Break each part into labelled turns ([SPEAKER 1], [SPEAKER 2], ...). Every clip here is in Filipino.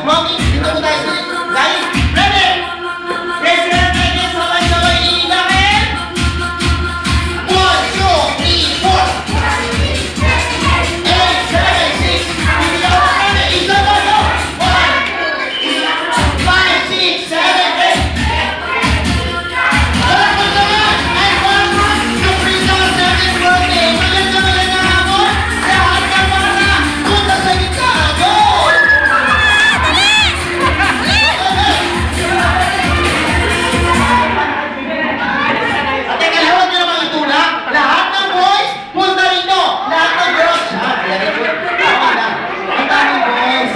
[SPEAKER 1] Mommy, dito po tayo sa guys. Ready? Ready, ready, sabay-sabay iilahin. 1, 2, 3, 4. 8, 7, 6. Hindi ako ready. Isa ba ito? 1, 5, 6, 7, 8. Wala ko naman. And one more. Kapri sa 7th birthday. Maganda hapon. Lahat ka para. Punta sa gitna. Go! At teka, huwag nyo naman itulak. Lahat ng boys, punta rito. Lahat ng girls. Very good. Tama lang. Ang daming boys.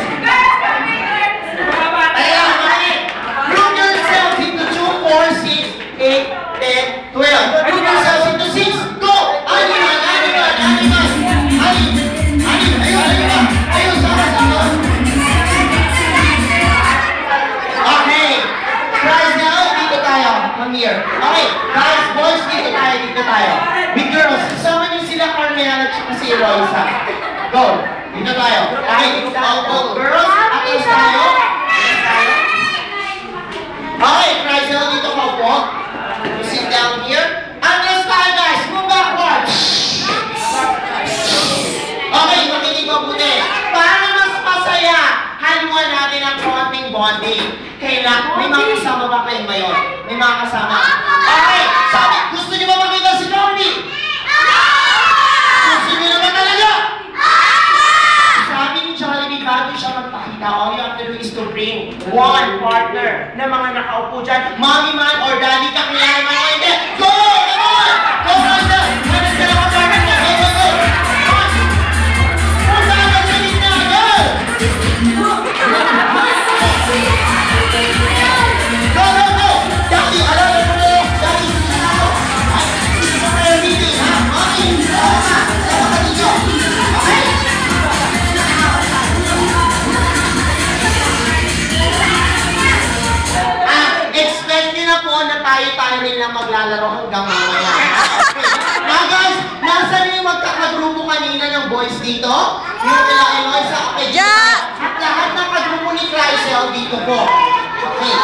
[SPEAKER 1] Ayan, okay. Group yourself into 2, 4, 6, 8, 10, 12. Group yourself into 6. Go! Animal, animal, animal. Ayun, sama. Okay. Guys, now, dito tayo. Come here. Okay. Guys, boys, dito tayo. Big girls, sama niyo sila Carmela at si Eloisa. Go. Dito tayo. Okay. All girls, atlas tayo. Okay, Chrysel, dito ka po. Sit down here. Atlas tayo, guys. Move backward. Okay, makinig mabuti. Para mas masaya, haluan natin ang konting bonding. Kaya may mga kasama ba kayo ngayon? May mga kasama? Okay, sabi, gusto niyo ba makita si Tony? Gusto niyo naman talaga? Sabi ni Jollibee, bago siya magpakita, all you have to do is to bring one partner na mga nakaupo dyan. Mommy man or daddy ka, kailangan mo hindi. Go! Come on! Go, Rosa! Hanap ka lang ang partner mo. Go, go, go! Punta ka sa gitna! Go! Go, go, go! Daddy, alam mo mo! Daddy, hindi mo kayo meeting, ha? Mommy! Oo nga! Sama ka dito! Okay? Expect nyo na po na tayo rin lang maglalaro hanggang mamaya. Now guys, nasan yung magkakagrupo kanina ng boys dito? Yung kila Eloisa, okay, dito. At lahat ng kagrupo ni Chrysel dito po. Okay.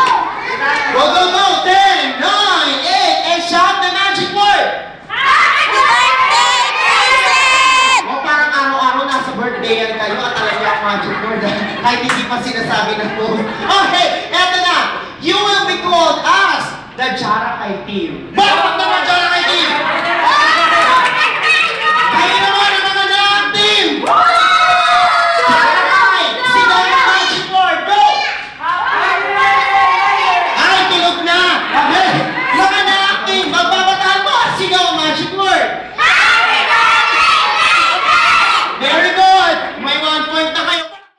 [SPEAKER 1] Go, go, go! 10, 9, 8, and shout the magic word!
[SPEAKER 2] Happy birthday, Chrysel!
[SPEAKER 1] O parang araw-araw nasa birthday yan kayo at talaga yung magic word. Kahit hindi pa sinasabi ng post. Okay, eto na! You will be called as the Jara Kai Team. Bakit naman Jara